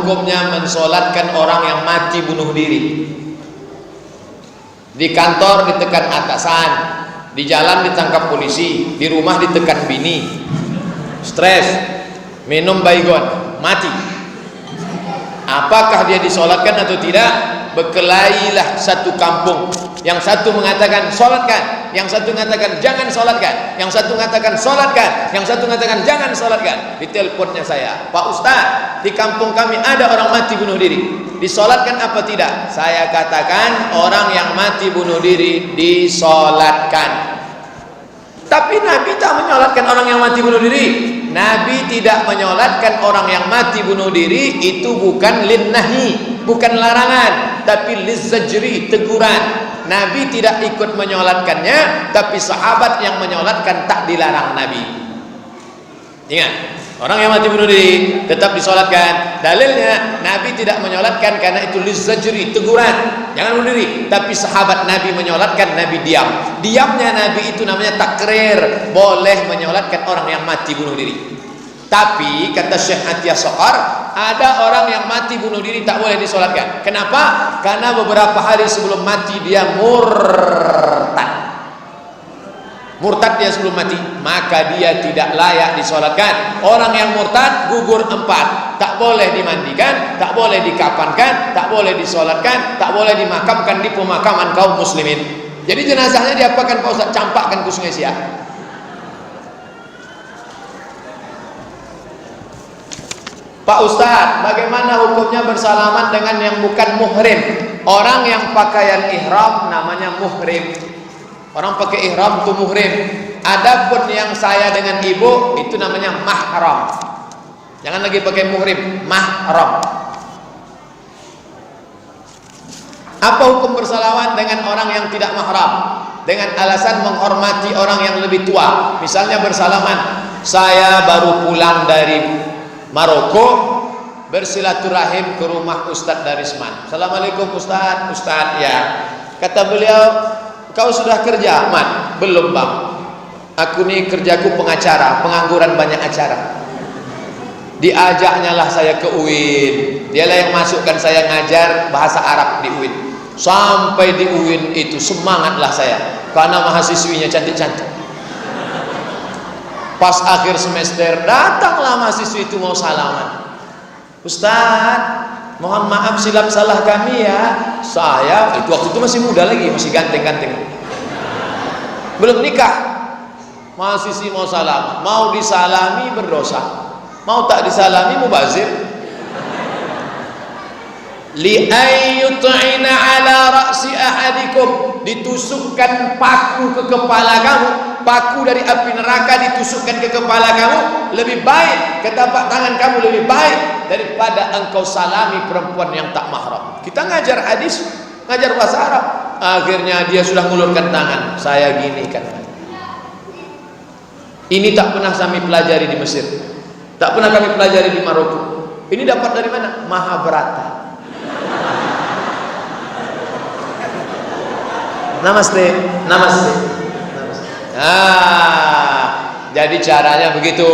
hukumnya mensolatkan orang yang mati bunuh diri? Di kantor ditekan atasan, di jalan ditangkap polisi, di rumah ditekan bini, stres, minum baygon, mati. Apakah dia disolatkan atau tidak? Berkelailah satu kampung. Yang satu mengatakan solatkan, yang satu mengatakan jangan solatkan, yang satu mengatakan solatkan, yang satu mengatakan jangan solatkan. Di teleponnya saya, Pak Ustaz, di kampung kami ada orang mati bunuh diri, disolatkan apa tidak? Saya katakan orang yang mati bunuh diri disolatkan. Tapi Nabi tak menyolatkan orang yang mati bunuh diri. Nabi tidak menyolatkan orang yang mati bunuh diri. Itu bukan linnahi, bukan larangan, tapi lizzajri, teguran. Nabi tidak ikut menyolatkannya, tapi sahabat yang menyolatkan tak dilarang Nabi. Ingat, orang yang mati bunuh diri tetap disolatkan. Dalilnya Nabi tidak menyolatkan karena itu lizzajri, teguran, jangan bunuh diri. Tapi sahabat Nabi menyolatkan, Nabi diam. Diamnya Nabi itu namanya takrir, boleh menyolatkan orang yang mati bunuh diri. Tapi kata Syekh Atiyah Soqar, ada orang yang mati bunuh diri tak boleh disolatkan. Kenapa? Karena beberapa hari sebelum mati dia murtad. Murtad dia sebelum mati, maka dia tidak layak disolatkan. Orang yang murtad gugur 4, tak boleh dimandikan, tak boleh dikafankan, tak boleh disolatkan, tak boleh dimakamkan di pemakaman kaum muslimin. Jadi jenazahnya diapakan Pak Ustaz? Campakkan ke Sungai Siak. Pak Ustaz, bagaimana hukumnya bersalaman dengan yang bukan muhrim? Orang yang pakaian ihram namanya muhrim. Orang pakai ihram itu muhrim. Adapun yang saya dengan ibu itu namanya mahram. Jangan lagi pakai muhrim, mahram. Apa hukum bersalaman dengan orang yang tidak mahram? Dengan alasan menghormati orang yang lebih tua. Misalnya bersalaman, saya baru pulang dari Maroko, bersilaturahim ke rumah Ustadz Darisman. Assalamualaikum Ustadz. Ustadz, ya. Kata beliau, kau sudah kerja? Mat, belum bang. Aku nih kerjaku pengacara, pengangguran banyak acara. Diajaknya lah saya ke UIN. Dialah yang masukkan saya ngajar bahasa Arab di UIN. Sampai di UIN itu semangatlah saya, karena mahasiswinya cantik-cantik. Pas akhir semester datanglah mahasiswi itu mau salaman. Ustaz, mohon maaf silap salah kami ya. Saya itu waktu itu masih muda lagi, masih ganteng-ganteng, belum nikah. Mahasiswi mau salam, mau disalami berdosa, mau tak disalami mubazir. Li ayyut'ina ala ra'si ahadikum, ditusukkan paku ke kepala kamu, paku dari api neraka ditusukkan ke kepala kamu, lebih baik, ke tapak tangan kamu lebih baik daripada engkau salami perempuan yang tak mahram. Kita ngajar hadis, ngajar bahasa Arab, akhirnya dia sudah ngulurkan tangan, saya gini kan. Ini tak pernah kami pelajari di Mesir, tak pernah kami pelajari di Maroko. Ini dapat dari mana? Mahabharata. Namaste, namaste. Jadi caranya begitu.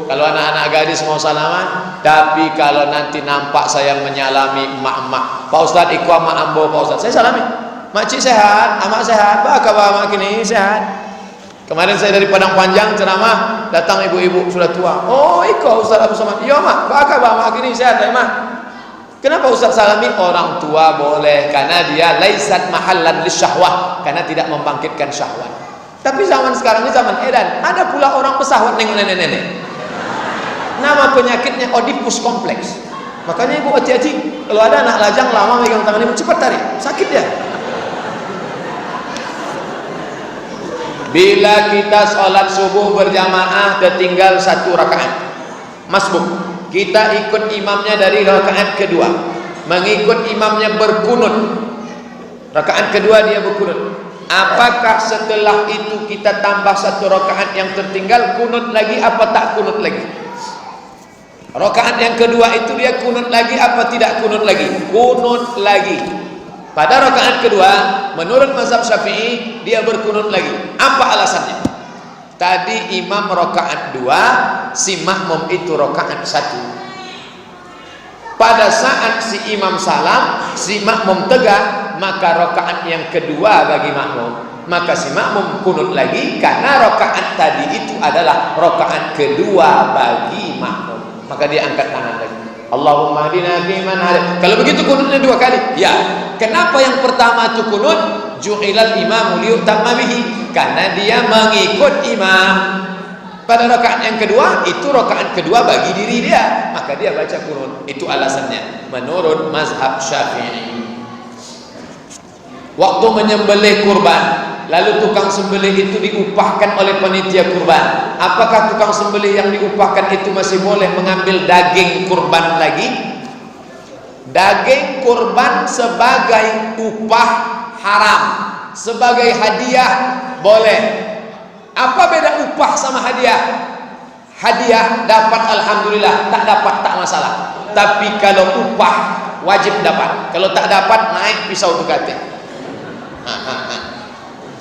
Kalau anak-anak gadis mau salaman, tapi kalau nanti nampak saya menyalami emak-emak, Pak Ustadz ikut mak ambo, Pak Ustadz, saya salami. Makcik sehat, amak sehat, apa kabar mak kini? Sehat. Kemarin saya dari Padang Panjang ceramah, datang ibu-ibu sudah tua. Oh ikut Ustadz Abu Somad. Iya mak, apa kabar mak kini? Sehat ya mak. Kenapa Ustaz salami? Orang tua boleh, karena dia laisat mahallan lisyahwah, karena tidak membangkitkan syahwat. Tapi zaman sekarang ini zaman edan, ada pula orang pesawat nengok nenek-nenek. Nama penyakitnya Oedipus kompleks. Makanya ibu hati-hati, kalau ada anak lajang lama megang tangan ibu, cepat tarik, sakit dia. Bila kita sholat subuh berjamaah tertinggal 1 rakaat, masbuk, kita ikut imamnya dari rakaat kedua, mengikut imamnya berkunut, rakaat kedua dia berkunut. Apakah setelah itu kita tambah 1 rakaat yang tertinggal, kunut lagi apa tak kunut lagi? Rakaat yang kedua itu dia kunut lagi apa tidak kunut lagi? Kunut lagi. Pada rakaat kedua menurut mazhab Syafi'i dia berkunut lagi. Apa alasannya? Tadi imam rakaat 2, si makmum itu rakaat 1. Pada saat si imam salam, si makmum tegak, maka rakaat yang kedua bagi makmum. Maka si makmum kunut lagi karena rakaat tadi itu adalah rakaat kedua bagi makmum. Maka dia angkat tangan lagi. Allahumma hadina fiman hadait. Kalau begitu kunutnya dua kali. Ya. Kenapa yang pertama itu kunut? Ju'ilal imamu liyutamma bihi. Karena dia mengikut imam. Pada rakaat yang kedua, itu rakaat kedua bagi diri dia, maka dia baca kunut. Itu alasannya menurut mazhab Syafi'i. Waktu menyembelih kurban, lalu tukang sembelih itu diupahkan oleh panitia kurban. Apakah tukang sembelih yang diupahkan itu masih boleh mengambil daging kurban lagi? Daging kurban sebagai upah haram, sebagai hadiah boleh. Apa beda upah sama hadiah? Hadiah dapat alhamdulillah, tak dapat tak masalah. Tapi kalau upah wajib dapat. Kalau tak dapat naik pisau tukate.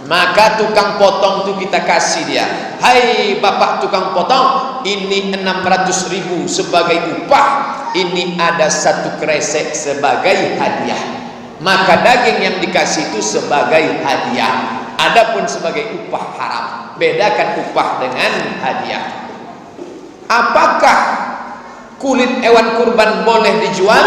Maka tukang potong itu kita kasih dia. Hai bapak tukang potong, ini 600.000 sebagai upah. Ini ada 1 kresek sebagai hadiah. Maka daging yang dikasih itu sebagai hadiah. Adapun sebagai upah haram. Bedakan upah dengan hadiah. Apakah kulit hewan kurban boleh dijual?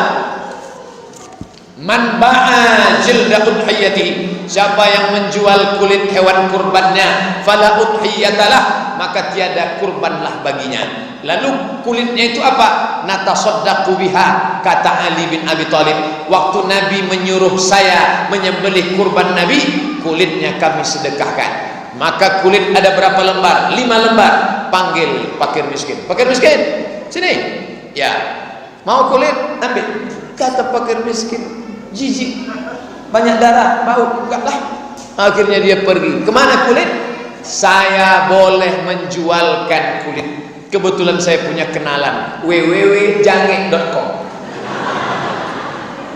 Man ba'a jilda udhiyati, siapa yang menjual kulit hewan kurbannya, fala udhiyatalah, maka tiada kurbanlah baginya. Lalu kulitnya itu apa? Natasaddaqu biha, kata Ali bin Abi Thalib. Waktu Nabi menyuruh saya menyembelih kurban Nabi, kulitnya kami sedekahkan. Maka kulit ada berapa lembar? 5 lembar. Panggil fakir miskin. Fakir miskin, sini. Ya, mau kulit? Ambil. Kata fakir miskin, jijik, banyak darah, bau, enggaklah. Akhirnya dia pergi. Kemana kulit? Saya boleh menjualkan kulit. Kebetulan saya punya kenalan, www.jange.com.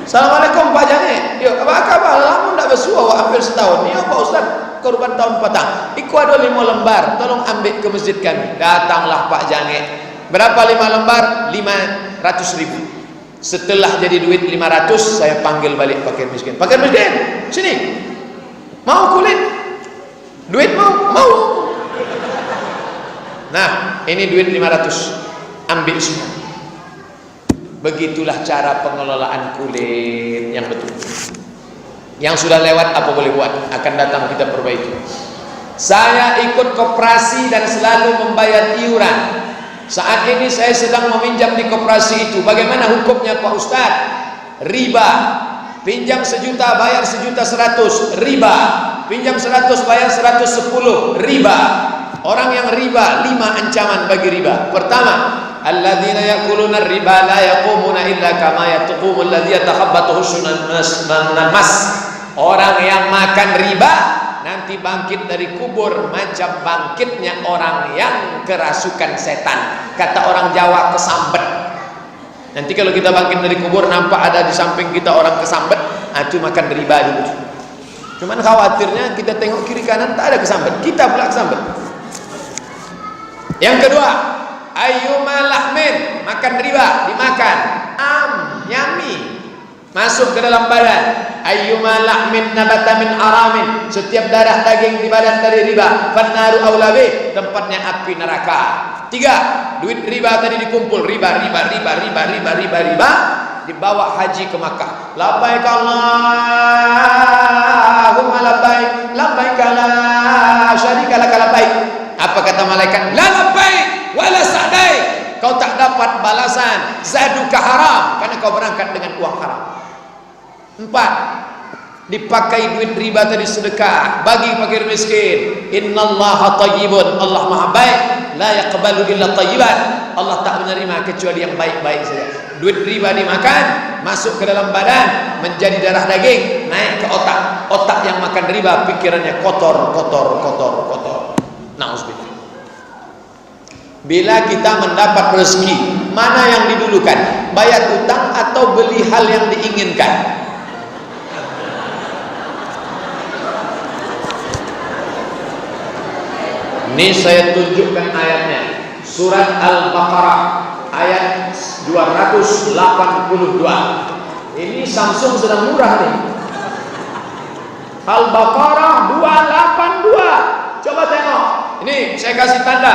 Assalamualaikum Pak Jange. Yo, apa kabar? Lama ndak bersuah, hampir setahun. Ya Pak Ustaz, korban tahun petang. Iku ada 5 lembar, tolong ambil ke masjid kami. Datanglah Pak Jange. Berapa 5 lembar? 500.000. Setelah jadi duit 500, saya panggil balik fakir miskin. Fakir miskin, sini. Mau kulit? Duit mau? Mau. Nah, ini duit 500. Ambil semua. Begitulah cara pengelolaan kulit yang betul. Yang sudah lewat apa boleh buat, akan datang kita perbaiki. Saya ikut koperasi dan selalu membayar iuran. Saat ini saya sedang meminjam di koperasi itu. Bagaimana hukumnya Pak Ustaz? Riba. Pinjam 1 juta bayar 1.100.000, riba. Pinjam 100 bayar 110, riba. Orang yang riba, 5 ancaman bagi riba. Pertama, alladzina yakuluna riba la yaqumuna illa kama yaqumu alladzi yatakhabbathu syaitanun mas. Orang yang makan riba nanti bangkit dari kubur macam bangkitnya orang yang kerasukan setan. Kata orang Jawa, kesambet. Nanti kalau kita bangkit dari kubur nampak ada di samping kita orang kesambet, itu makan riba dulu. Cuman khawatirnya kita tengok kiri kanan tak ada kesambet, kita pula kesambet. Yang kedua, ayyuma lahmin, makan riba, dimakan, yummy, masuk ke dalam badan. Ayyuma lahmin nabata min aramin, setiap darah daging di badan dari riba, fannaru aula bih, tempatnya api neraka. 3, duit riba tadi dikumpul, riba, dibawa haji ke Makkah. Labbaik Allahumma labbaik, labbaik la syarika lak labbaik. Apa kata malaikat? La labbaik wala sa'daik. Kau tak dapat balasan, zaduka haram, karena kau berangkat dengan uang haram. 4, dipakai duit riba tadi sedekah, bagi fakir miskin. Innallaha thayyibun, Allah maha baik, la yaqbalu illa thayyiban. Allah tak menerima kecuali yang baik-baik saja. Duit riba dimakan, masuk ke dalam badan, menjadi darah daging, naik ke otak. Otak yang makan riba, pikirannya kotor. Na'udzubillah. Bila kita mendapat rezeki, mana yang didulukan? Bayar utang atau beli hal yang diinginkan? Ini saya tunjukkan ayatnya. Surat Al-Baqarah ayat 282. Ini Samsung sedang murah nih. Al-Baqarah 282. Coba tengok. Ini saya kasih tanda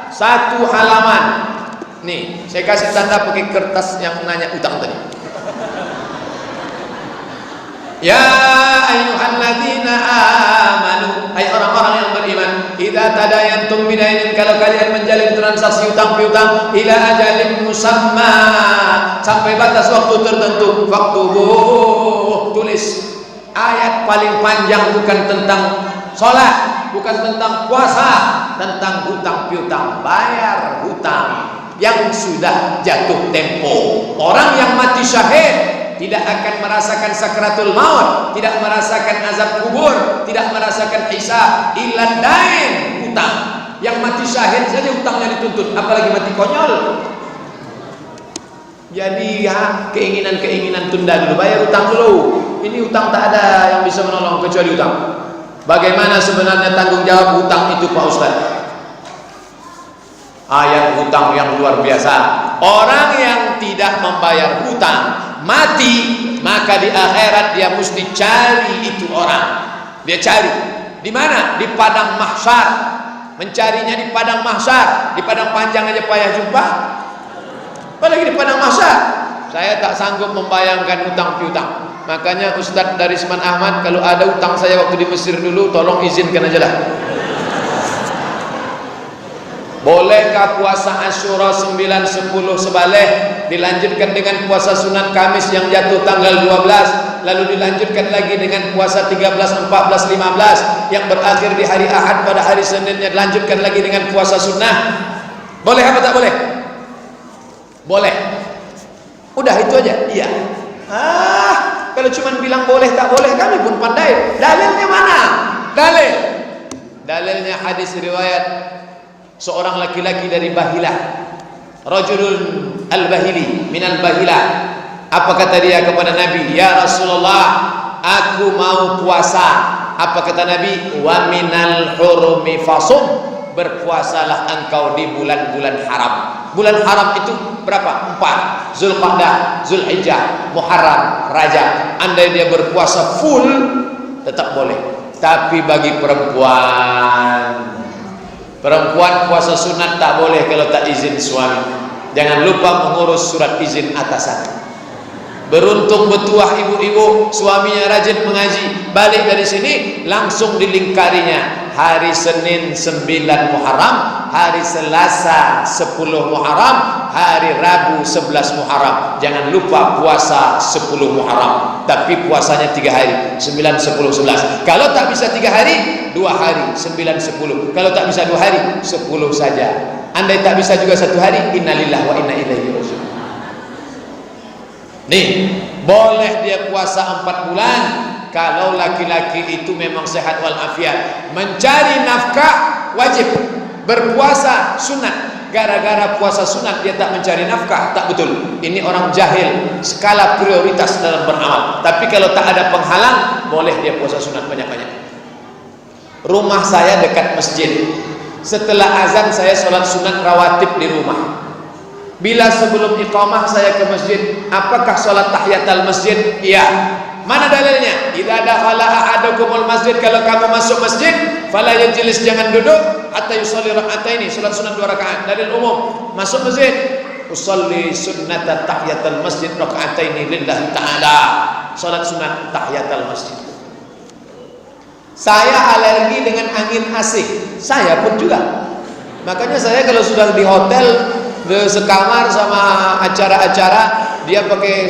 satu halaman. Nih, saya kasih tanda pakai kertas yang nanya utang tadi. Ya ayyuhalladzina amanu, hai orang-orang yang beriman, idza tadayantum bidainin, kalau kalian menjalin transaksi utang piutang, ila ajalin musamma, sampai batas waktu tertentu, tulis. Ayat paling panjang bukan tentang sholat, bukan tentang puasa, tentang hutang piutang, bayar hutang yang sudah jatuh tempo. Orang yang mati syahid tidak akan merasakan sakratul maut, tidak merasakan azab kubur, tidak merasakan hisab, illa dain, hutang. Yang mati syahid saja hutangnya dituntut, apalagi mati konyol. Jadi ya, keinginan-keinginan tunda dulu, bayar hutang dulu. Ini hutang tak ada yang bisa menolong kecuali hutang. Bagaimana sebenarnya tanggung jawab hutang itu, Pak Ustaz? Ayat hutang yang luar biasa. Orang yang tidak membayar hutang mati, maka di akhirat dia mesti cari itu orang. Dia cari di mana? Di padang mahsyar. Mencarinya di padang mahsyar. Di padang panjang aja payah jumpa, apalagi di padang mahsyar. Saya tak sanggup membayangkan hutang piutang. Makanya Ustadz Darisman Ahmad, kalau ada hutang saya waktu di Mesir dulu, tolong izinkan aja lah. Bolehkah puasa Asyura 9, 10 sebaleh dilanjutkan dengan puasa sunat Kamis yang jatuh tanggal 12, lalu dilanjutkan lagi dengan puasa 13, 14, 15 yang berakhir di hari Ahad, pada hari Seninnya dilanjutkan lagi dengan puasa sunnah? Boleh apa tak boleh? Boleh. Udah itu aja. Iya. Kalau cuma bilang boleh tak boleh, kami pun pandai. Dalilnya mana? Dalilnya hadis riwayat seorang laki-laki dari Bahilah, rajulun al-Bahili min al-Bahilah. Apa kata dia kepada Nabi? Ya Rasulullah, aku mau puasa. Apa kata Nabi? Wa minal hurumi fasum, berpuasalah engkau di bulan-bulan haram. Bulan haram itu berapa? 4. Zulqa'dah, Zulhijjah, Muharram, Rajab. Andai dia berpuasa full tetap boleh. Tapi bagi perempuan puasa sunat tak boleh kalau tak izin suami. Jangan lupa mengurus surat izin atasan. Beruntung betuah ibu-ibu, suaminya rajin mengaji, balik dari sini langsung dilingkarinya. Hari Senin 9 Muharram, hari Selasa 10 Muharram, hari Rabu 11 Muharram. Jangan lupa puasa 10 Muharram. Tapi puasanya 3 hari, 9, 10, 11. Kalau tak bisa 3 hari, 2 hari, 9, 10. Kalau tak bisa 2 hari, 10 saja. Andai tak bisa juga 1 hari, innalillahi wa inna ilaihi raji'un. Nih, boleh dia puasa 4 bulan kalau laki-laki itu memang sehat walafiat. Mencari nafkah wajib, berpuasa sunat. Gara-gara puasa sunat dia tak mencari nafkah, tak betul. Ini orang jahil skala prioritas dalam beramal. Tapi kalau tak ada penghalang, boleh dia puasa sunat banyak-banyak. Rumah saya dekat masjid. Setelah azan saya sholat sunat rawatib di rumah. Bila sebelum iqamah saya ke masjid, apakah sholat tahiyatul masjid? Iya. Mana dalilnya? Idza dakhala ahadukumul masjid, kalau kamu masuk masjid, fala yajlis, jangan duduk, hatta yusalli raka'ataini, salat sunat 2 rakaat. Dalil umum. Masuk masjid, usolli sunnata tahiyatul masjid raka'ataini lillahi ta'ala. Salat sunat tahiyatul masjid. Saya alergi dengan angin AC. Saya pun juga. Makanya saya kalau sudah di hotel sekamar sama acara-acara, dia pakai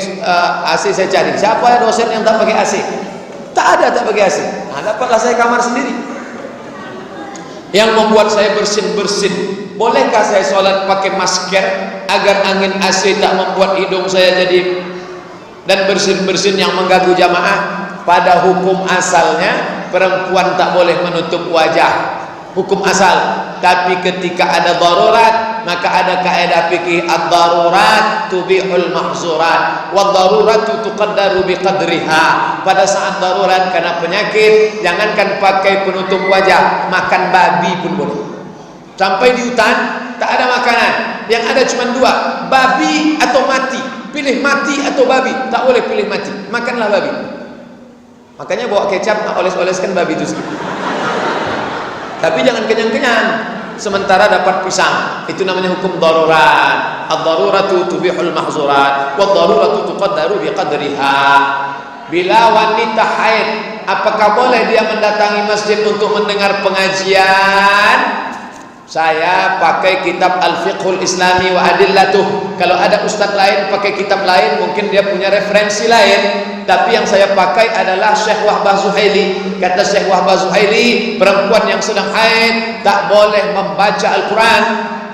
AC, saya cari siapa ya dosen yang tak pakai AC. Tak ada tak pakai AC. Nah, dapatlah saya kamar sendiri yang membuat saya bersin-bersin. Bolehkah saya sholat pakai masker agar angin AC tak membuat hidung saya jadi dan bersin-bersin yang mengganggu jamaah? Pada hukum asalnya perempuan tak boleh menutup wajah, hukum asal. Tapi ketika ada darurat, maka ada kaidah fikih, ad-darurat tubihul mahzurat wa daruratu tuqaddaru biqadriha. Pada saat darurat karena penyakit, jangankan pakai penutup wajah, makan babi pun boleh. Sampai di hutan tak ada makanan, Yang ada cuma dua, babi atau mati. Pilih mati atau babi. Tak boleh pilih mati. Makanlah babi. Makanya bawa kecap, oles-oleskan babi itu. Tapi jangan kenyang-kenyang. Sementara dapat pisang. Itu namanya hukum darurat. Ad-daruratu tubihul mahzurat, wad-daruratu tuqaddaru biqadriha. Bila wanita haid, apakah boleh dia mendatangi masjid untuk mendengar pengajian? Saya pakai kitab Al-Fiqhul Islami wa Adillatuh. Kalau ada ustadz lain pakai kitab lain, mungkin dia punya referensi lain. Tapi yang saya pakai adalah Syekh Wahbah Zuhaili. Kata Syekh Wahbah Zuhaili, perempuan yang sedang haid tak boleh membaca Al-Quran,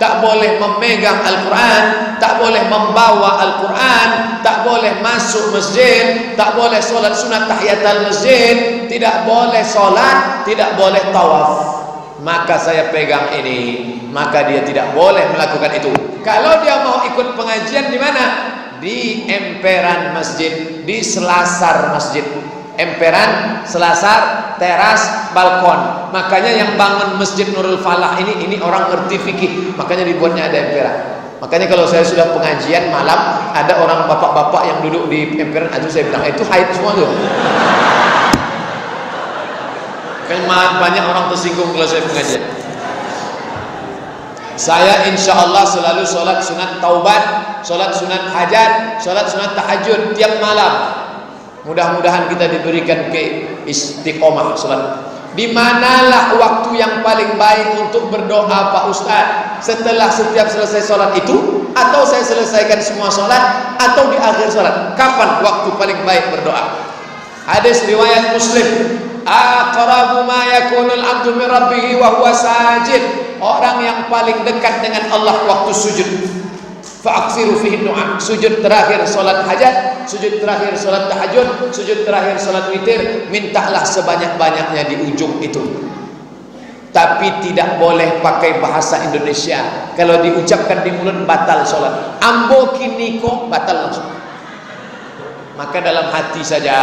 tak boleh memegang Al-Quran, tak boleh membawa Al-Quran, tak boleh masuk masjid, tak boleh solat sunat tahiyatul masjid, tidak boleh solat, tidak boleh tawaf. Maka saya pegang ini, maka dia tidak boleh melakukan itu. Kalau dia mau ikut pengajian di mana? Di emperan masjid, di selasar masjid. Emperan, selasar, teras, balkon. Makanya yang bangun Masjid Nurul Falah ini orang ngerti fikih, makanya dibuatnya ada emperan. Makanya kalau saya sudah pengajian malam, ada orang bapak-bapak yang duduk di emperan, itu saya bilang itu haid semua tuh. Kan banyak orang tersinggung kalau saya pengajian. Saya insya Allah selalu sholat sunat taubat, sholat sunat hajat, sholat sunat tahajud tiap malam. Mudah-mudahan kita diberikan ke istiqomah sholat. Di manalah waktu yang paling baik untuk berdoa Pak Ustadz? Setelah setiap selesai sholat itu, atau saya selesaikan semua sholat, atau di akhir sholat? Kapan waktu paling baik berdoa? Hadis riwayat Muslim, aqrabu ma yakunul abdu min rabbih wa huwa sajid. Orang yang paling dekat dengan Allah waktu sujud. Fa'aksiru fihi du'a. Sujud terakhir salat hajat, sujud terakhir salat tahajud, sujud terakhir salat witir, mintalah sebanyak-banyaknya di ujung itu. Tapi tidak boleh pakai bahasa Indonesia. Kalau diucapkan di mulut batal salat. Ambo kiniko batal langsung. Maka dalam hati saja.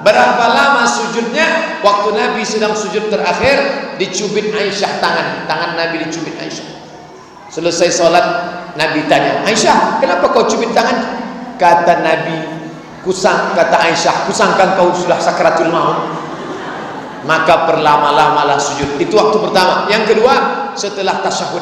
Berapa lama sujudnya? Waktu Nabi sedang sujud terakhir, dicubit Aisyah tangan Nabi dicubit Aisyah. Selesai sholat, Nabi tanya, Aisyah, kenapa kau cubit tangan? Kata Nabi, kata Aisyah, kusangka kau sudah sakratul maut. Maka perlama-lamalah sujud. Itu waktu pertama. Yang kedua, setelah tasyahud.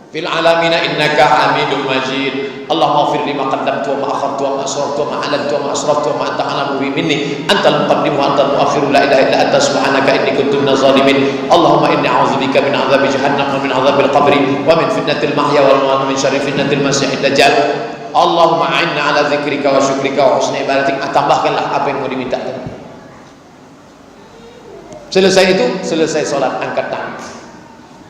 Fil alamina innaka hamidum majid. Allahumma ighfir li ma qaddamtu wa ma akhartu wa ma asrartu wa ma a'lantu wa ma asraftu wa ma anta a'lamu bi minni antal muqaddim wa antal muakhir la ilaha illa anta subhanaka inni kuntu minaz zalimin. Allahumma inni a'udzubika min 'adzabi jahannam wa min 'adzabil qabri wa min fitnatil mahya wal mamat wa min syarri fitnatil masiihid dajjal. Allahumma a'inna 'ala dzikrika wa syukrika wa husni ibadatik. Tambahkanlah apa yang mau dimintakan. Selesai itu, selesai salat, angkat tangan.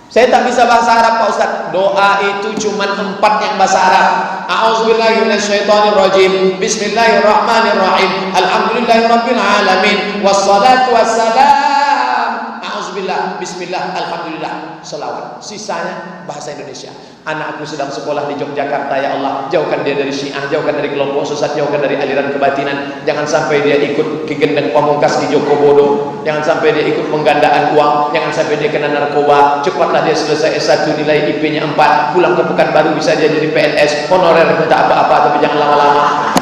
Saya tak bisa bahasa Arab Pak Ustaz. Doa itu cuma 4 yang bahasa Arab. A'udzubillahi minasyaitonirrajim. Bismillahirrahmanirrahim. Alhamdulillahirabbil alamin. Wassalatu wassalam. A'udzubillah, bismillah, alhamdulillah, selawat. Sisanya bahasa Indonesia. Anakku sedang sekolah di Yogyakarta, ya Allah, jauhkan dia dari Syiah, jauhkan dari kelompok sesat, jauhkan dari aliran kebatinan. Jangan sampai dia ikut Ki Gendeng Pamungkas di Joko Bodo. Jangan sampai dia ikut penggandaan uang. Jangan sampai dia kena narkoba. Cepatlah dia selesai S1, nilai IP-nya 4, pulang ke Pekanbaru bisa dia jadi PNS, honorer, minta apa-apa, tapi jangan lama-lama.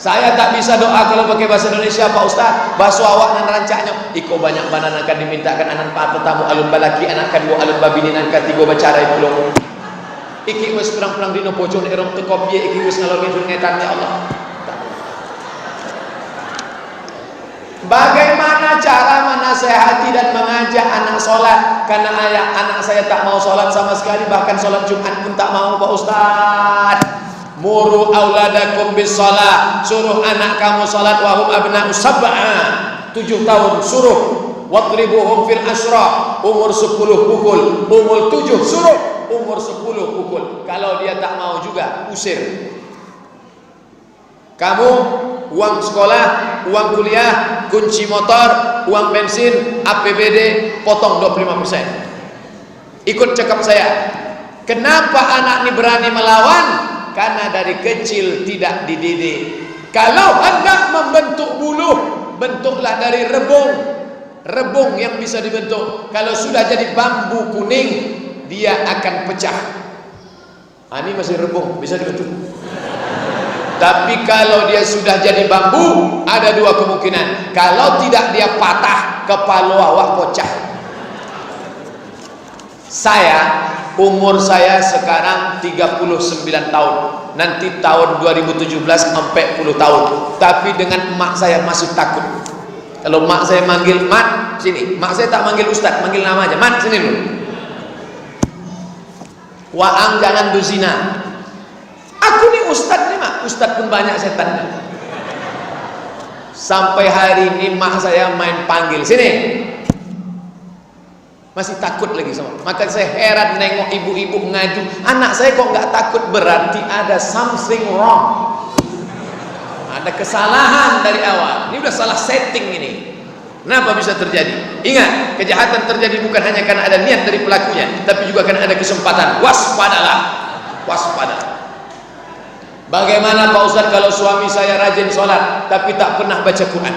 Saya tak bisa doa kalau pakai bahasa Indonesia Pak Ustaz. Bahasa awak nan rancaknya iko banyak banan akan dimintakan anak pak tetamu alun balaki anak kedua alun babinin anak ketiga bacara pulau. Iki wis perang-perang dino pojok erong teko piye iki wis ngalor ngidul ngetan ya Allah. Bagaimana cara menasehati dan mengajak anak sholat? Karena anak saya tak mau sholat sama sekali, bahkan sholat Jumat pun tak mau Pak Ustaz. Muru auladakum bis shalah, suruh anak kamu salat wahum abna'u sab'a, 7 tahun suruh. Wadribuhum fil asra, umur 10 pukul, umur 7 suruh, umur 10 pukul. Kalau dia tak mau juga usir. Kamu uang sekolah, uang kuliah, kunci motor, uang bensin, APBD potong 25%. Ikut cakap saya. Kenapa anak ini berani melawan? Karena dari kecil tidak dididik. Kalau hendak membentuk buluh, bentuklah dari rebung. Rebung yang bisa dibentuk. Kalau sudah jadi bambu kuning, dia akan pecah. Ini masih rebung, bisa dibentuk. Tapi kalau dia sudah jadi bambu, ada dua kemungkinan. Kalau tidak dia patah, kepala awak pecah. Umur saya sekarang 39 tahun. Nanti tahun 2017 40 tahun. Tapi dengan emak saya masih takut. Kalau emak saya manggil, "Mat, sini." Emak saya tak manggil ustaz, manggil nama aja. "Mat, sini dulu." "Waang jangan duzina." Aku nih ustaz nih, Mak. Ustaz pun banyak setannya. Sampai hari ini mak saya main panggil, "Sini." Masih takut lagi sama. Maka saya heran nengok ibu-ibu ngaju, anak saya kok nggak takut, berarti ada something wrong. Ada kesalahan dari awal. Ini udah salah setting ini. Kenapa bisa terjadi? Ingat, kejahatan terjadi bukan hanya karena ada niat dari pelakunya, tapi juga karena ada kesempatan. Waspadalah. Waspada. Bagaimana Pak Ustaz kalau suami saya rajin sholat tapi tak pernah baca Quran?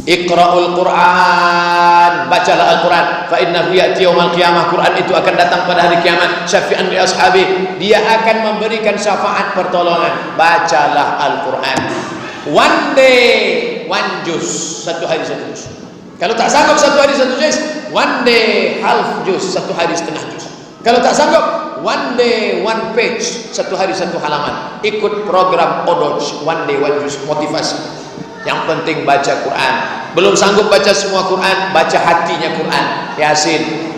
Iqra'ul Quran, bacalah Al-Quran. Fa innahu ya'ti yaumal qiyamah, Quran itu akan datang pada hari kiamat. Syafi'an li ashabi, dia akan memberikan syafaat pertolongan. Bacalah Al-Quran. One day, one juz, satu hari satu juz. Kalau tak sanggup satu hari satu juz, one day half juz, satu hari setengah juz. Kalau tak sanggup, one day one page, satu hari satu halaman. Ikut program Odoj, one day one juz, motivasi. Yang penting baca Quran. Belum sanggup baca semua Quran, baca hatinya Quran. Yasin.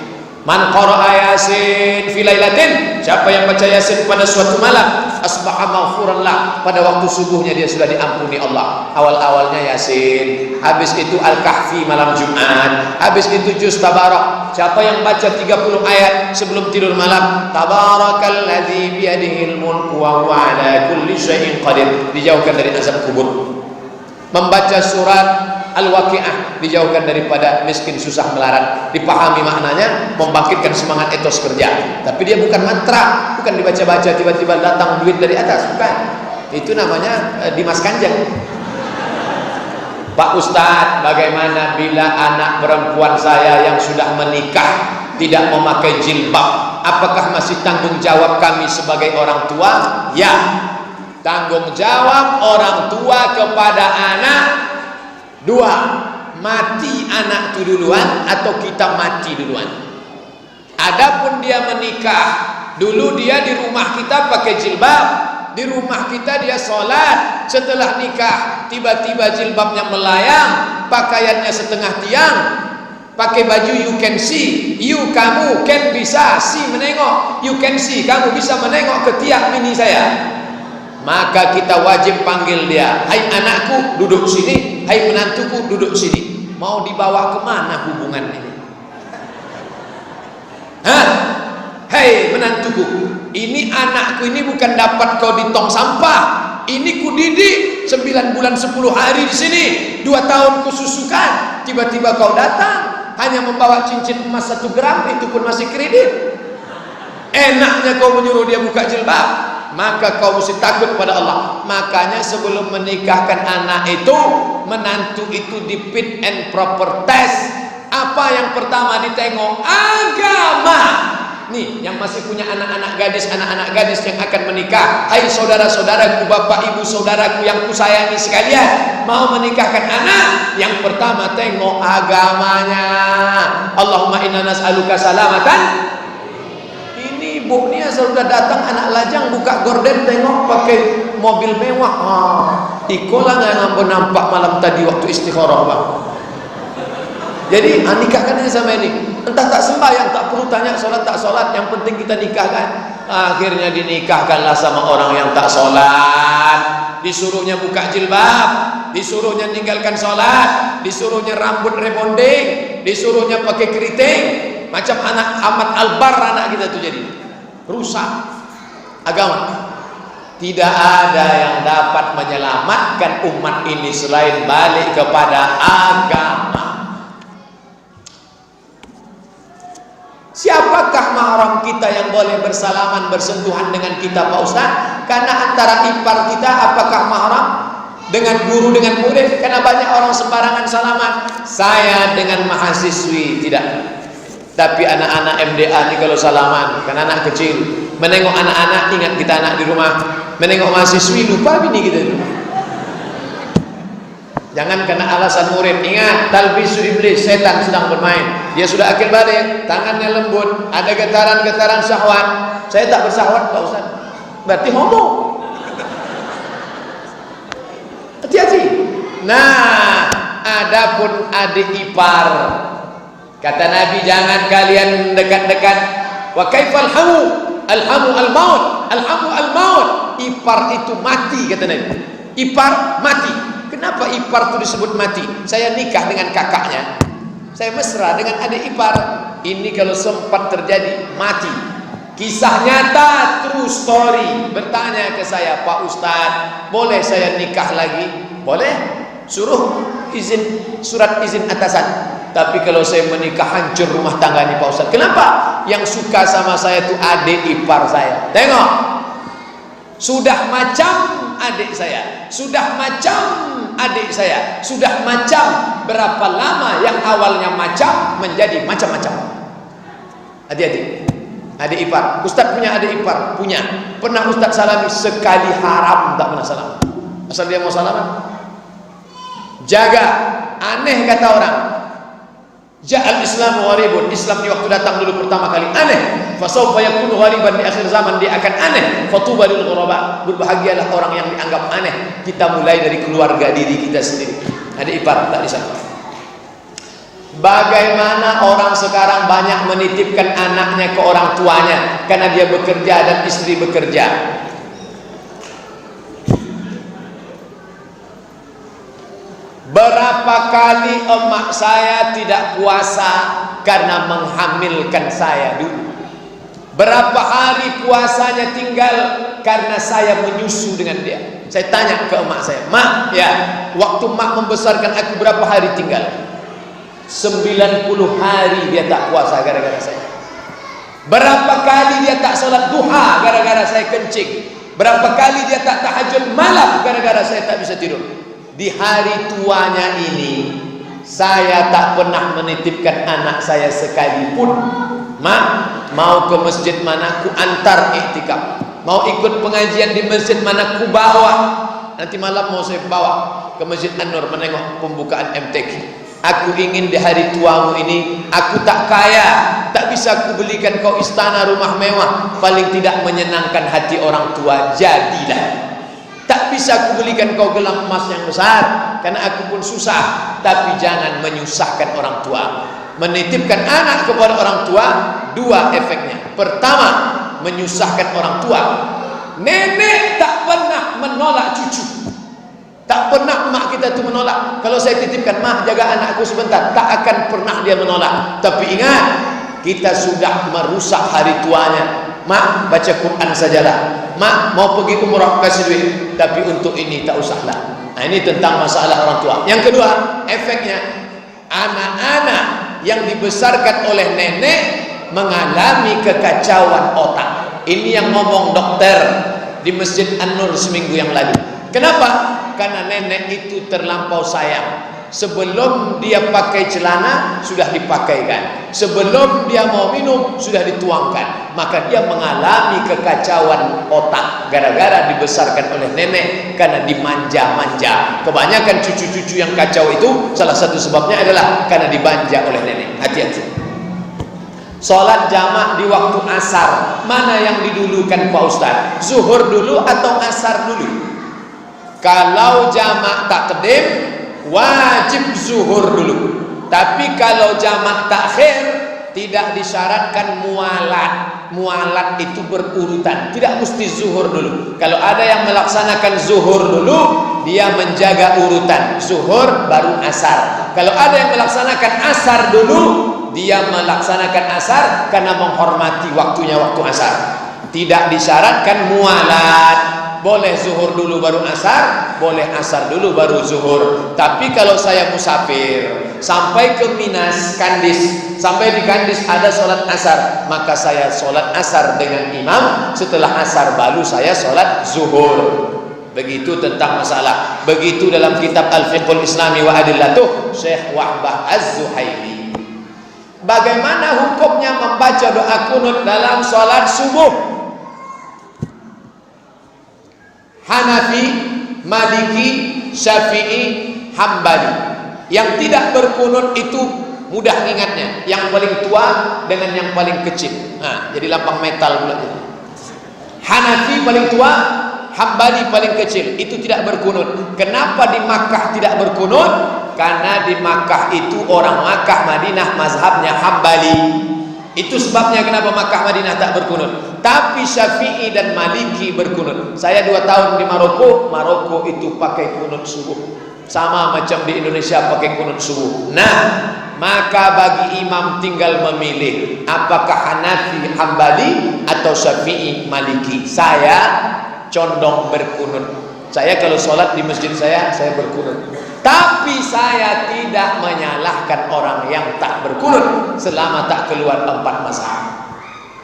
Man qara'a Yasin fi lailatin, siapa yang baca Yasin pada suatu malam, asbaha maghfuran lah, pada waktu subuhnya dia sudah diampuni Allah. Awal-awalnya Yasin, habis itu Al-Kahfi malam Jumat, habis itu juz Tabarak. Siapa yang baca 30 ayat sebelum tidur malam, tabarakalladzi biyadihil mulku wa huwa ala kulli syai'in qadir, dijauhkan dari azab kubur. Membaca surat Al-Waqi'ah, dijauhkan daripada miskin susah melarat. Dipahami maknanya, membangkitkan semangat etos kerja. Tapi dia bukan mantra, bukan dibaca-baca tiba-tiba datang duit dari atas, bukan. Itu namanya Dimas Kanjeng. Pak Ustadz, bagaimana bila anak perempuan saya yang sudah menikah tidak memakai jilbab? Apakah masih tanggung jawab kami sebagai orang tua? Ya, tanggung jawab orang tua kepada anak dua, mati anak itu duluan atau kita mati duluan. Adapun dia menikah, dulu dia di rumah kita pakai jilbab, di rumah kita dia sholat. Setelah nikah tiba-tiba jilbabnya melayang, pakaiannya setengah tiang, pakai baju you can see, kamu can bisa see menengok, you can see kamu bisa menengok ke tiang mini saya. Maka kita wajib panggil dia, "Hai anakku duduk sini, hai menantuku duduk sini." Mau dibawa kemana hubungan ini? Hei menantuku, ini anakku ini bukan dapat kau di tong sampah. Ini ku didik 9 bulan 10 hari di sini, 2 tahun ku susukan. Tiba-tiba kau datang hanya membawa cincin emas 1 gram, itu pun masih kredit. Enaknya kau menyuruh dia buka jilbab. Maka kau mesti takut pada Allah. Makanya sebelum menikahkan anak itu, menantu itu di fit and proper test. Apa yang pertama ditengok? Agama. Nih, yang masih punya anak-anak gadis yang akan menikah, hai saudara-saudaraku, bapak ibu saudaraku yang kusayangi sekalian, mau menikahkan anak, yang pertama tengok agamanya. Allahumma inna nas'aluka salamatan. Ibu ni asal sudah datang anak lajang buka gorden tengok pakai mobil mewah. Ikolah nggak nampak malam tadi waktu istikharah, Bang. Jadi nikahkan ini sama ini. Entah tak sembahyang, tak perlu tanya sholat tak sholat, yang penting kita nikahkan. Akhirnya dinikahkanlah sama orang yang tak sholat. Disuruhnya buka jilbab, disuruhnya tinggalkan sholat, disuruhnya rambut rebonding, disuruhnya pakai keriting. Macam anak Ahmad Albar anak kita tuh jadi rusak agama. Tidak ada yang dapat menyelamatkan umat ini selain balik kepada agama. Siapakah mahram kita yang boleh bersalaman bersentuhan dengan kita, Pak Ustaz? Karena antara ipar kita apakah mahram? Dengan guru, dengan murid? Karena banyak orang sembarangan salaman. Saya dengan mahasiswi tidak. Tapi anak-anak MDA ini kalau salaman, kan anak kecil, menengok anak-anak ingat kita anak di rumah, menengok mahasiswi lupa bini kita di rumah. Jangan kena alasan murid. Ingat, talbisu iblis, setan sedang bermain. Dia sudah akil balik, tangannya lembut, ada getaran-getaran syahwat. Saya tak bersahwat Pak Ustaz. Berarti homo. Hati-hati. Nah, adapun adik ipar, kata Nabi, jangan kalian dekat-dekat. Wa kaifal hamu? Alhamu al-maut. Alhamu al-maut. Ipar itu mati, kata Nabi. Ipar mati. Kenapa ipar itu disebut mati? Saya nikah dengan kakaknya, saya mesra dengan adik ipar. Ini kalau sempat terjadi mati. Kisah nyata, true story. Bertanya ke saya, Pak Ustadz, boleh saya nikah lagi? Boleh. Suruh izin, surat izin atasan. Tapi kalau saya menikah hancur rumah tangga ini Pak Ustadz. Kenapa? Yang suka sama saya itu adik ipar saya. Tengok, sudah macam adik saya, sudah macam adik saya, sudah macam. Berapa lama yang awalnya macam menjadi macam-macam. Hati-hati. Adik ipar, Ustadz punya adik ipar? Punya. Pernah Ustadz salami? Sekali, haram tak pernah salam. Asal dia mau salaman, jaga. Aneh kata orang, ja'al Islam gharibun. Islam di waktu datang dulu pertama kali aneh. Fasawfa yakunu ghariban, di akhir zaman dia akan aneh. Fatuba lil ghuraba. Berbahagialah orang yang dianggap aneh. Kita mulai dari keluarga diri kita sendiri. Adik ipar tak disangka. Bagaimana orang sekarang banyak menitipkan anaknya ke orang tuanya karena dia bekerja dan istri bekerja. Berapa kali emak saya tidak puasa karena menghamilkan saya dulu. Berapa hari puasanya tinggal karena saya menyusu dengan dia. Saya tanya ke emak saya, "Mak, ya, waktu mak membesarkan aku berapa hari tinggal?" 90 hari dia tak puasa gara-gara saya. Berapa kali dia tak sholat duha gara-gara saya kencing. Berapa kali dia tak tahajud malam gara-gara saya tak bisa tidur. Di hari tuanya ini saya tak pernah menitipkan anak saya sekalipun. Mak, mau ke masjid mana ku antar iktikaf, mau ikut pengajian di masjid mana ku bawa. Nanti malam mau saya bawa ke Masjid An-Nur menengok pembukaan MTQ. Aku ingin di hari tuamu ini, aku tak kaya, tak bisa aku belikan kau istana rumah mewah, paling tidak menyenangkan hati orang tua, jadilah. Tak bisa aku belikan kau gelang emas yang besar, karena aku pun susah. Tapi jangan menyusahkan orang tua. Menitipkan anak kepada orang tua, dua efeknya. Pertama, menyusahkan orang tua. Nenek tak pernah menolak cucu. Tak pernah mak kita itu menolak. Kalau saya titipkan, "Mah, jaga anakku sebentar," tak akan pernah dia menolak. Tapi ingat, kita sudah merusak hari tuanya. "Mak, baca Quran sajalah. Mak, mau pergi umrah, kasih duit. Tapi untuk ini tak usahlah." Nah, ini tentang masalah orang tua. Yang kedua, efeknya, anak-anak yang dibesarkan oleh nenek mengalami kekacauan otak. Ini yang ngomong dokter di Masjid An-Nur seminggu yang lalu. Kenapa? Karena nenek itu terlampau sayang. Sebelum dia pakai celana sudah dipakaikan, sebelum dia mau minum sudah dituangkan. Maka dia mengalami kekacauan otak gara-gara dibesarkan oleh nenek, karena dimanja-manja. Kebanyakan cucu-cucu yang kacau itu salah satu sebabnya adalah karena dimanja oleh nenek. Hati-hati. Sholat jamaah di waktu asar, mana yang didulukan Pak Ustadz? Zuhur dulu atau asar dulu? Kalau jamak takdim, wajib zuhur dulu. Tapi kalau jamak takhir, tidak disyaratkan mualat. Mualat itu berurutan, tidak mesti zuhur dulu. Kalau ada yang melaksanakan zuhur dulu, dia menjaga urutan. Zuhur baru asar. Kalau ada yang melaksanakan asar dulu, dia melaksanakan asar karena menghormati waktunya waktu asar. Tidak disyaratkan mualat. Boleh zuhur dulu baru asar, boleh asar dulu baru zuhur. Tapi kalau saya musafir sampai ke Minas, Kandis, sampai di Kandis ada sholat asar, maka saya sholat asar dengan imam. Setelah asar baru saya sholat zuhur. Begitu tentang masalah. Begitu dalam kitab Al-Fiqhul Islami wa Adillatuh, Syekh Wahbah Az-Zuhaili. Bagaimana hukumnya membaca doa kunut dalam sholat subuh? Hanafi, Maliki, Syafi'i, Hambali. Yang tidak berkunut itu mudah ingatnya, yang paling tua dengan yang paling kecil. Nah, jadi lampang metal pula. Hanafi paling tua, Hambali paling kecil, itu tidak berkunut. Kenapa di Makkah tidak berkunut? Karena di Makkah itu orang Makkah Madinah mazhabnya Hambali. Itu sebabnya kenapa Makkah Madinah tak berkunut. Tapi Syafi'i dan Maliki berkunut. Saya 2 tahun di Maroko, Maroko itu pakai kunut subuh. Sama macam di Indonesia pakai kunut subuh. Nah, maka bagi imam tinggal memilih apakah Hanafi, Hambali atau Syafi'i, Maliki. Saya condong berkunut. Saya kalau sholat di masjid saya berkunut. Tapi saya tidak menyalahkan orang yang tak berkunut selama tak keluar 4 mazhab.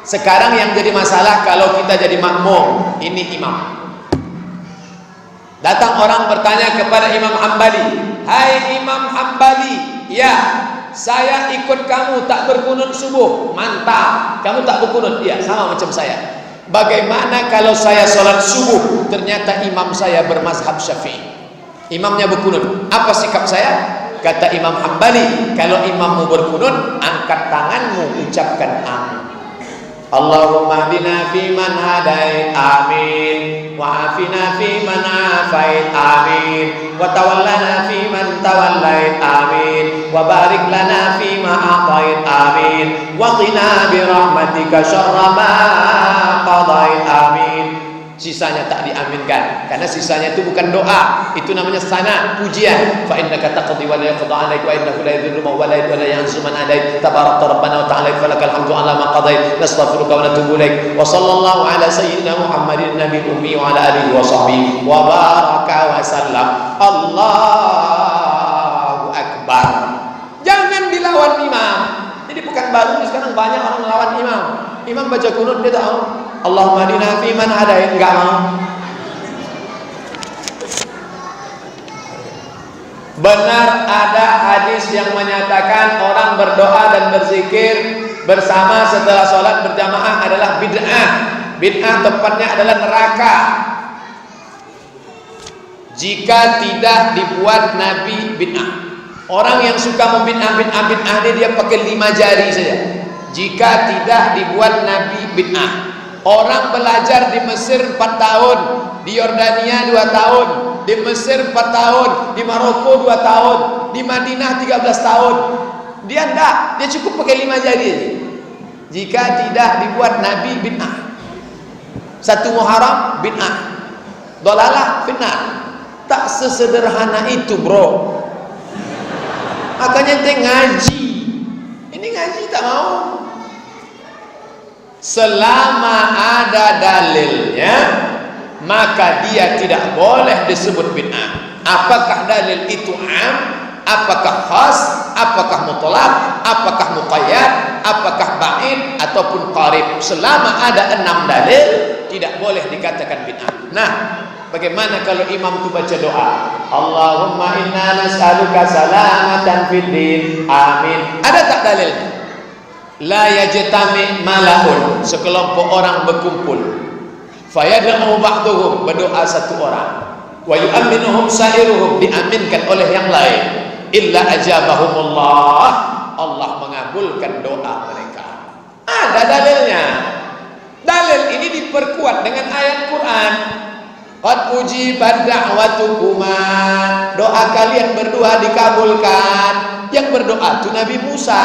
Sekarang yang jadi masalah kalau kita jadi makmum, ini imam. Datang orang bertanya kepada Imam Hambali, "Hai Imam Hambali, ya, saya ikut kamu tak berkunut subuh." "Mantap, kamu tak berkunut?" "Iya, sama macam saya." "Bagaimana kalau saya sholat subuh ternyata imam saya bermazhab Syafi'i, imamnya berkunut, apa sikap saya?" Kata Imam Hambali, "Kalau imammu berkunut, angkat tanganmu, ucapkan amin. Allahumma hdina fi man hadait, amin. Wa afina fi man afait, amin. Wa tawallana fi man tawallait, amin. Wa barik lana fi ma a'tait, amin. Wa qina bi rahmatika syarra ma qadait, amin." Sisanya tak diaminkan karena sisanya itu bukan doa, itu namanya sana, pujian. Fa innaka taqdi wa la yuqda 'alaika wa innahu la yadhillu man walayta wa la yanzu man adait, tabarakta rabbana wa ta'ala falakal hamdu 'ala ma qadait, nastaghfiruka wa natubu ilaik. Wa sallallahu ala sayyidina Muhammadin nabiyil ummi wa ala alihi wa sahbihi wa baraka wa sallam. Allahu akbar. Jangan dilawan imam. Jadi bukan baru sekarang banyak orang melawan imam. Imam baca kunut dia tahu Allahumma hdina fi man hadait, enggak mau. Benar ada hadis yang menyatakan orang berdoa dan berzikir bersama setelah sholat berjamaah adalah bid'ah. Bid'ah tempatnya adalah neraka jika tidak dibuat Nabi bid'ah. Orang yang suka membid'ah dia pakai 5 jari saja. Jika tidak dibuat Nabi bid'ah. Orang belajar di Mesir 4 tahun, di Yordania 2 tahun, di Mesir 4 tahun, di Maroko 2 tahun, di Madinah 13 tahun. Dia enggak, dia cukup pakai 5 jari aja. Jika tidak dibuat Nabi bid'ah. 1 Muharram bid'ah. Dolalah finnar. Tak sesederhana itu, bro. Makanya ente ngaji. Ini ngaji tak mau. Selama ada dalilnya, maka dia tidak boleh disebut bid'ah. Apakah dalil itu am, apakah khas, apakah mutlaq, apakah muqayyad, apakah ba'id ataupun qarib. Selama ada 6 dalil, tidak boleh dikatakan bid'ah. Nah, bagaimana kalau imam itu baca doa? Allahumma inna nas'aluka salamatan fid din, amin. Ada tak dalilnya? La yajtami malaun, sekelompok orang berkumpul. Fayad'u ba'duhum, berdoa satu orang. Wa yu'minuhum sa'iruhum, diaminkan oleh yang lain. Illa ajabahumullah, Allah mengabulkan doa mereka. Ada dalilnya. Dalil ini diperkuat dengan ayat Quran. Qad ujibat da'watukuma, doa kalian berdua dikabulkan. Yang berdoa itu Nabi Musa.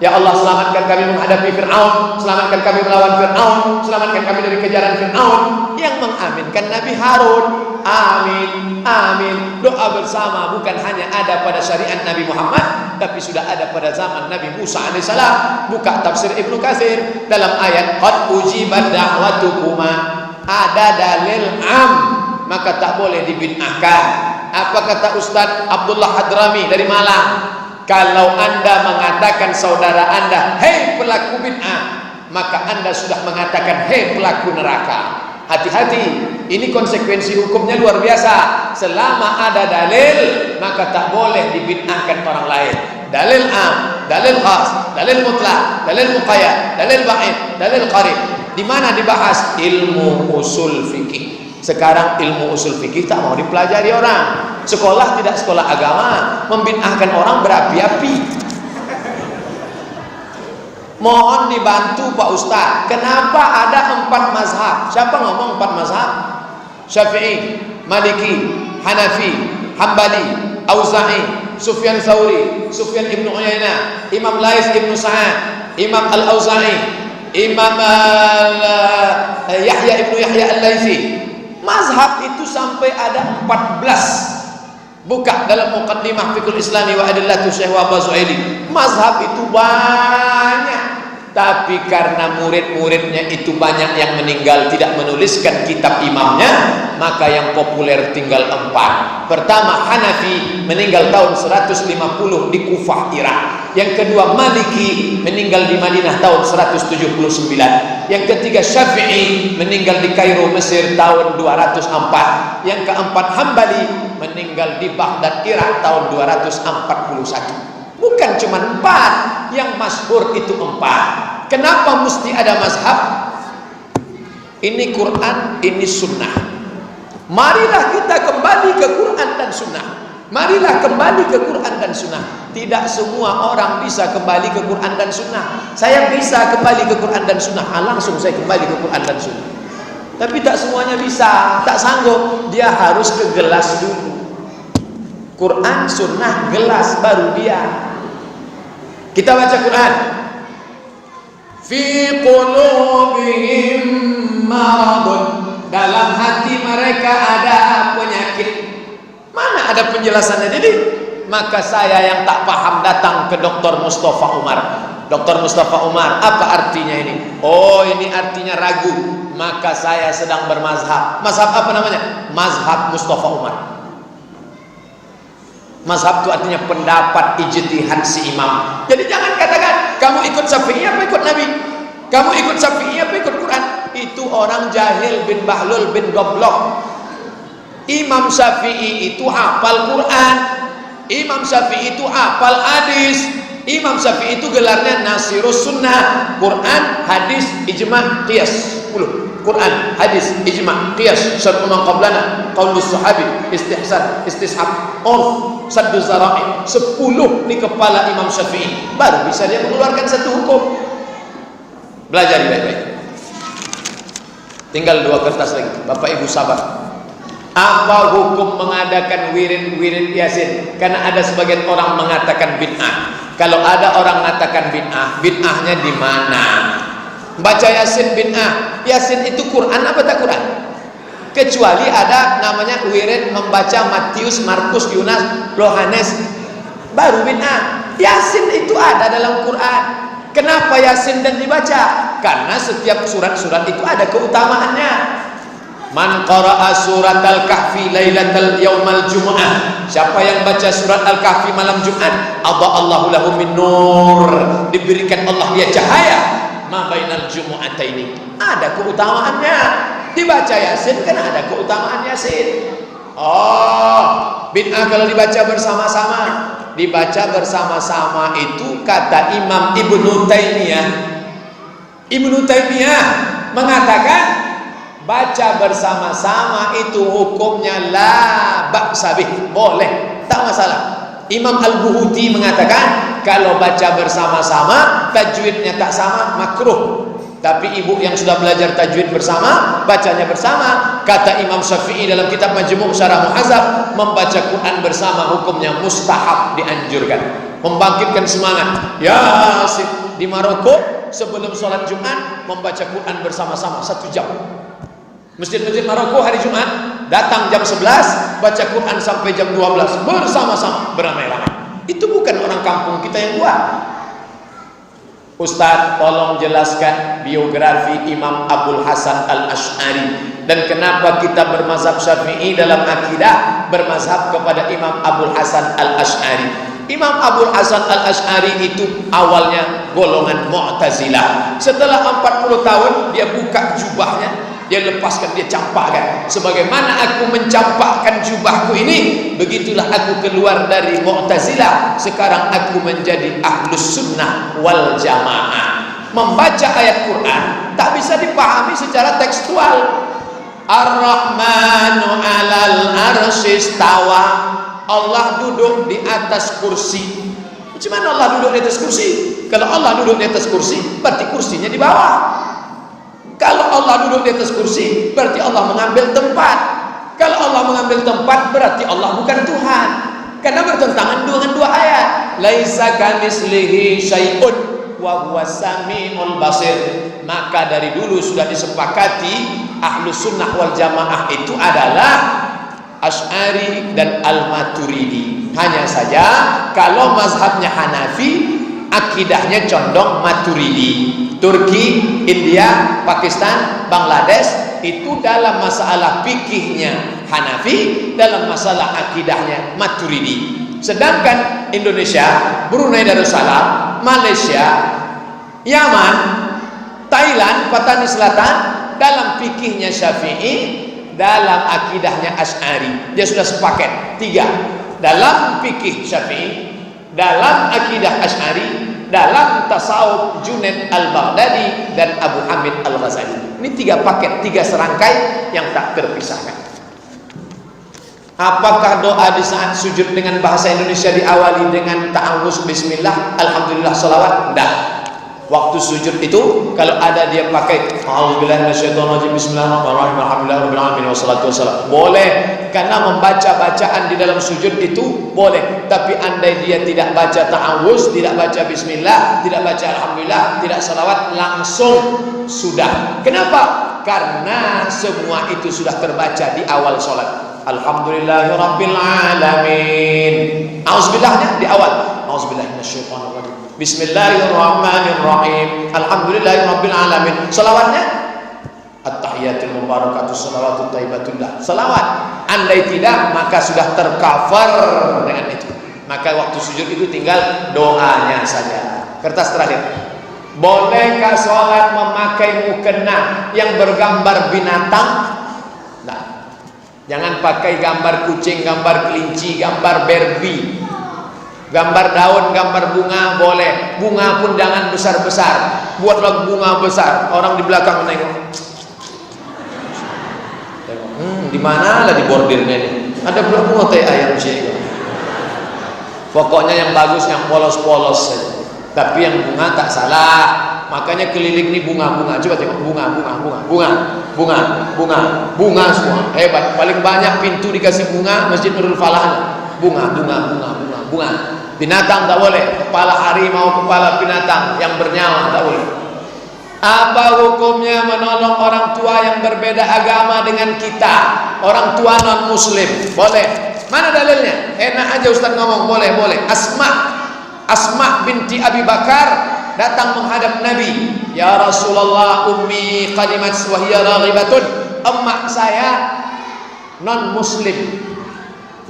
Ya Allah, selamatkan kami menghadapi Fir'aun, selamatkan kami melawan Fir'aun, selamatkan kami dari kejaran Fir'aun. Yang mengaminkan Nabi Harun. Amin, amin. Doa bersama bukan hanya ada pada syariat Nabi Muhammad, tapi sudah ada pada zaman Nabi Musa alaihissalam. Buka tafsir Ibnu Katsir dalam ayat qad ujibat da'watukuma, ada dalil am, maka tak boleh dibid'ahkan. Apa kata Ustaz Abdullah Hadrami dari Malang? Kalau anda mengatakan saudara anda, hei pelaku bid'ah, maka anda sudah mengatakan hei pelaku neraka. Hati-hati, ini konsekuensi hukumnya luar biasa. Selama ada dalil, maka tak boleh dibid'ahkan orang lain. dalil am, dalil khas, dalil mutlak, dalil muqayyad, dalil ba'id, dalil qarib. Di mana dibahas? Ilmu usul fikih. Sekarang ilmu usul fikih tak mau dipelajari orang. Sekolah tidak sekolah agama, membid'ahkan orang berapi-api. Mohon dibantu Pak Ustaz. Kenapa ada 4 mazhab? Siapa ngomong 4 mazhab? Syafi'i, Maliki, Hanafi, Hambali, Auza'i, Sufyan Tsauri, Sufyan ibnu Uyainah, Imam Lais ibnu Sa'ad, Imam Al-Auza'i, Imam Yahya ibnu Yahya Al-Laitsi. Mazhab itu sampai ada 14. Buka dalam Muqaddimah Fiqhul Islami wa Adillatu Syekh Wahbah Zuhaili. Mazhab itu banyak, tapi karena murid-muridnya itu banyak yang meninggal tidak menuliskan kitab imamnya, maka yang populer tinggal 4. Pertama Hanafi, meninggal tahun 150 di Kufah, Irak. Yang kedua Maliki, meninggal di Madinah tahun 179. Yang ketiga Syafi'i, meninggal di Kairo, Mesir tahun 204. Yang keempat Hambali, meninggal di Baghdad, Irak tahun 241. Bukan cuma 4, yang masyhur itu 4. Kenapa mesti ada mazhab? Ini Quran, ini sunnah. Marilah kita kembali ke Quran dan sunnah. Marilah kembali ke Quran dan sunnah. Tidak semua orang bisa kembali ke Quran dan sunnah. Saya bisa kembali ke Quran dan sunnah, langsung saya kembali ke Quran dan sunnah. Tapi tak semuanya bisa, tak sanggup. Dia harus ke gelas dulu. Quran, sunnah, gelas, baru dia. Kita baca Quran. Fi qulubihim maradun, dalam hati mereka ada penyakit. Mana ada penjelasannya? Jadi maka saya yang tak paham datang ke Dr. Mustafa Umar. Dr. Mustafa Umar, apa artinya ini? Oh, ini artinya ragu. Maka saya sedang bermazhab. Mazhab apa namanya? Mazhab Mustafa Umar. Mazhab itu artinya pendapat ijtihad si imam. Jadi jangan katakan kamu ikut Syafi'i apa ikut Nabi, kamu ikut Syafi'i apa ikut Quran. Itu orang jahil bin bahlul bin goblok. Imam Syafi'i itu hafal Quran, Imam Syafi'i itu hafal hadis, Imam Syafi'i itu gelarnya Nasirus Sunnah. Quran, hadis, ijma', qiyas. 10. Quran, hadis, ijma', qiyas, syar'u man qablana, qaulus sahabi, istihsan, istishab, urf, saddu zara'i. 10 di kepala Imam Syafi'i. Baru bisa dia mengeluarkan satu hukum. Belajar baik-baik. Tinggal 2 kertas lagi. Bapak Ibu sabar. Apa hukum mengadakan wirid Yasin? Karena ada sebagian orang mengatakan bid'ah. Kalau ada orang mengatakan bid'ah, bid'ahnya di mana? Baca Yasin bid'ah. Yasin itu Quran apa tak Quran? Kecuali ada namanya wirid membaca Matius, Markus, Yunas, Yohanes, baru bid'ah. Yasin itu ada dalam Quran. Kenapa Yasin dan dibaca? Karena setiap surat-surat itu ada keutamaannya. Man qara'a surat al-kahfi lailatal yaumal jumu'ah. Siapa yang baca surat al-kahfi malam Jumat, adha'allahu lahu min nur, diberikan Allah dia cahaya ma bainal jumu'ataini. Ada keutamaannya. Dibaca Yasin kan ada keutamaan Yasin. Oh, bid'ah kalau dibaca bersama-sama. Dibaca bersama-sama itu kata Imam Ibnu Taimiyah. Ibnu Taimiyah mengatakan baca bersama-sama itu hukumnya la ba'sa bih, boleh, tak masalah. Imam Al-Buhuti mengatakan kalau baca bersama-sama tajwidnya tak sama, makruh. Tapi ibu yang sudah belajar tajwid bersama, bacanya bersama. Kata Imam Syafi'i dalam kitab Majmu' Syarah Muhazzab, membaca Quran bersama hukumnya mustahab, dianjurkan. Membangkitkan semangat. Yasin di Maroko sebelum sholat Jumat membaca Quran bersama-sama 1 jam. Masjid-masjid Maroko hari Jumat datang jam 11, baca Quran sampai jam 12 bersama-sama, beramai-ramai. Itu bukan orang kampung kita yang buat. Ustaz, tolong jelaskan biografi Imam Abul Hasan Al-Asy'ari dan kenapa kita bermazhab Syafi'i dalam akidah bermazhab kepada Imam Abul Hasan Al-Asy'ari. Imam Abul Hasan Al-Asy'ari itu awalnya golongan Mu'tazilah. Setelah 40 tahun dia buka jubahnya, dia lepaskan, dia campakkan. Sebagaimana aku mencampakkan jubahku ini, begitulah aku keluar dari Mu'tazilah. Sekarang aku menjadi Ahlus Sunnah wal Jamaah. Membaca ayat Quran tak bisa dipahami secara tekstual. Ar-Rahmanu 'alal arsy istawa. Allah duduk di atas kursi. Macam mana Allah duduk di atas kursi? Kalau Allah duduk di atas kursi, berarti kursinya di bawah. Kalau Allah duduk di atas kursi, berarti Allah mengambil tempat. Kalau Allah mengambil tempat, berarti Allah bukan Tuhan. Karena bertentangan dengan dua ayat. Laisa kamitslihi syai'un wa huwas samiul basir. Maka dari dulu sudah disepakati Ahlus Sunnah wal Jamaah itu adalah Asy'ari dan Al-Maturidi. Hanya saja kalau mazhabnya Hanafi, akidahnya condong Maturidi. Turki, India, Pakistan, Bangladesh itu dalam masalah fikihnya Hanafi, dalam masalah akidahnya Maturidi. Sedangkan Indonesia, Brunei Darussalam, Malaysia, Yaman, Thailand, Patani Selatan, dalam fikihnya Syafi'i, dalam akidahnya Asy'ari. Dia sudah sepaket tiga. Dalam fikih Syafi'i, dalam akidah Asy'ari, dalam tasawuf Junaid al-Baghdadi dan Abu Hamid al-Ghazali. Ini tiga paket, tiga serangkai yang tak terpisahkan. Apakah doa di saat sujud dengan bahasa Indonesia diawali dengan ta'awuz bismillah, alhamdulillah, salawat? Tidak. Waktu sujud itu kalau ada dia pakai a'udzubillahi minasyaitonirrajim, bismillahirrahmanirrahim, alhamdulillahirabbil alamin, wassalatu wassalam, boleh. Karena membaca bacaan di dalam sujud itu boleh. Tapi andai dia tidak baca ta'awuz, tidak baca bismillah, tidak baca alhamdulillah, tidak salawat, langsung sudah. Kenapa? Karena semua itu sudah terbaca di awal sholat. Alhamdulillahirabbil alamin. A'udzubillahnya di awal. A'udzubillahi minasyaitonirrajim. Bismillahirrahmanirrahim. Alhamdulillahirabbil alamin. Salawatnya at-tahiyatul mubarakatuh salawatut thayyibatullah. Salawat. Andai tidak, maka sudah tercover dengan itu. Maka waktu sujud itu tinggal doanya saja. Kertas terakhir. Bolehkah sholat memakai mukena yang bergambar binatang? Nah, jangan pakai gambar kucing, gambar kelinci, gambar Barbie, gambar daun, gambar bunga boleh. Bunga pun jangan besar-besar. Buatlah bunga besar. Orang di belakang menengok. Di mana lah di bordirnya ini? Ada bunga teh ayam sih. Pokoknya yang bagus, yang polos-polos saja. Tapi yang bunga tak salah. Makanya keliling ini bunga-bunga. Coba tengok bunga semua. Hebat. Paling banyak pintu dikasih bunga Masjid Nurul Falah. Bunga. Binatang tak boleh. Kepala harimau, kepala binatang yang bernyawa tak boleh. Apa hukumnya menolong orang tua yang berbeda agama dengan kita? Orang tua non muslim. Boleh. Mana dalilnya? Enak aja Ustaz ngomong boleh. Asma binti Abi Bakar datang menghadap Nabi. Ya Rasulullah, ummi qadimat wa hiya raghibatun. Emak saya non muslim.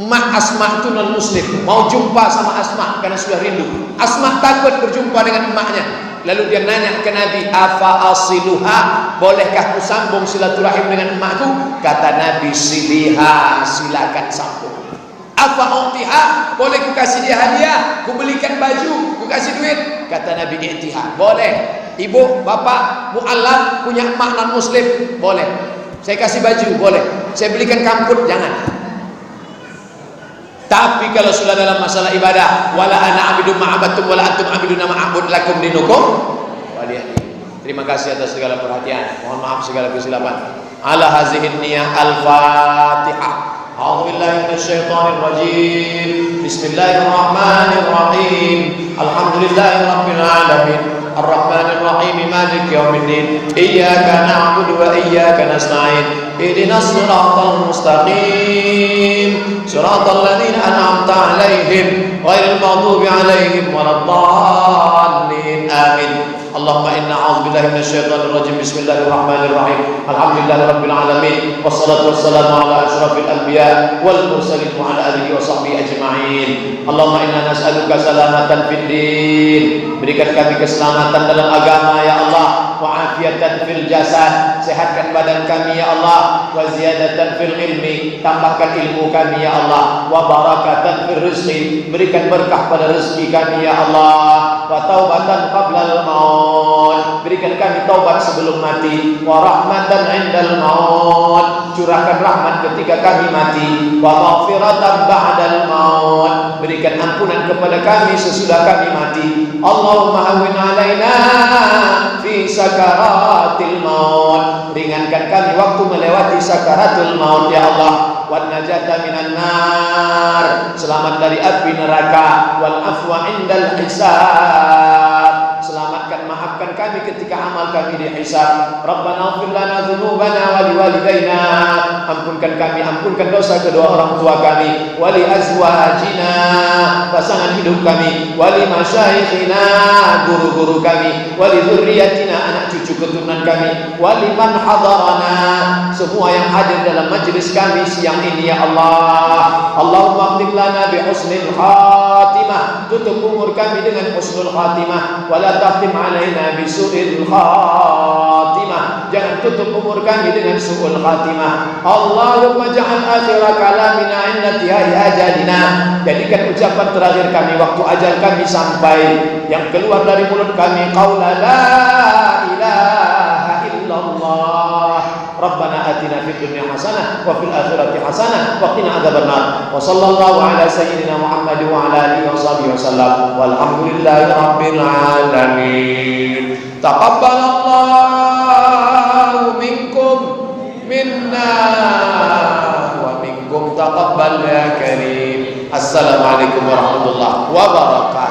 Emak Asma itu non muslim. Mau jumpa sama Asma karena sudah rindu. Asma takut berjumpa dengan emaknya. Lalu dia nanya ke Nabi, afa asiluha, bolehkah ku sambung silaturahim dengan emakku? Kata Nabi, siliha, silakan sambung. Apa utiha, boleh ku kasih dia hadiah, ku belikan baju, ku kasih duit? Kata Nabi, i'tiha, boleh. Ibu, bapak, mu'allaf, punya emak non muslim, boleh. Saya kasih baju, boleh. Saya belikan kamput, jangan. Tapi kalau sudah dalam masalah ibadah, wala ana abidun ma'abattum wala antum abiduna ma'abud lakum dinukum waliyadi. Terima kasih atas segala perhatian. Mohon maaf segala kesilapan. Ala hazihin niyah al-Fatihah. A'udzubillahi minasyaitonir rajim. Bismillahirrahmanirrahim. Alhamdulillahirabbil alamin. Ar-Rahmanir Rahim, Maliki Yaumiddin. Iyyaka na'budu wa iyyaka nasta'in. Ihdinas siratal mustaqim. Siratal ladzina an'amta 'alaihim ghairil maghdubi 'alaihim waladdallin. Amin. Allahumma inna a'udzubillahi minasyaitonir rajim. Bismillahirrahmanirrahim. Alhamdulillahirabbil alamin. Wassalatu wassalamu ala asyrafil anbiya wal mursalin wa ala alihi wa sahbihi ajma'in. Allahumma inna nas'aluka salamatan fid din. Berikan kami keselamatan dalam agama ya Allah. wa afiatan fil jasad, sehatkan badan kami ya Allah, wa ziyadatan fil ilmi, tambahkan ilmu kami ya Allah, wa barakatan fil rizqi, berikan berkah pada rezeki kami ya Allah, wa taubatan qablal maut, berikan kami taubat sebelum mati, wa rahmatan indal maut, curahkan rahmat ketika kami mati, wa maghfiratan ba'dal maut, berikan ampunan kepada kami sesudah kami mati. Allahumma hawwin alaina fi sakaratil maut, ringankan kami waktu melewati sakaratul maut ya Allah, wan najata minan nar, selamat dari api neraka, wal afwa indal hisab, selamatkan maafkan kami ketika amal kami dihisab. Rabbana ighfir lana dzunubana wa liwalidayna, ampunkan kami, ampunkan dosa kedua orang tua kami, wa li azwajina, pasangan hidup kami, wa li masyayikhina, guru-guru kami, wa li dzurriyyatina, anak cucu keturunan kami, wa liman hadarana, semua yang hadir dalam majlis kami siang ini ya Allah. Allahumma khtim lana bi husnil khatimah, tutup umur kami dengan husnul khatimah, wa la takhtim alaina bi su'il khatimah, jangan tutup umur kami dengan su'ul khatimah. Allahumma ja'al akhir kalamina inda tihai ajalina, jadikan ucapan terakhir kami waktu ajal kami sampai, yang keluar dari mulut kami qaula la ilaha illallah. Rabbana atina fid dunya hasanah wa fil akhirati hasanah wa qina adzabannar. Wa sallallahu ala sayyidina Muhammad wa ala alihi wa sahbihi wasallam. Walhamdulillahi rabbil alamin. Taqabbalallahu minkum minna wa minkum taqabbal ya karim. Assalamualaikum warahmatullahi wabarakatuh.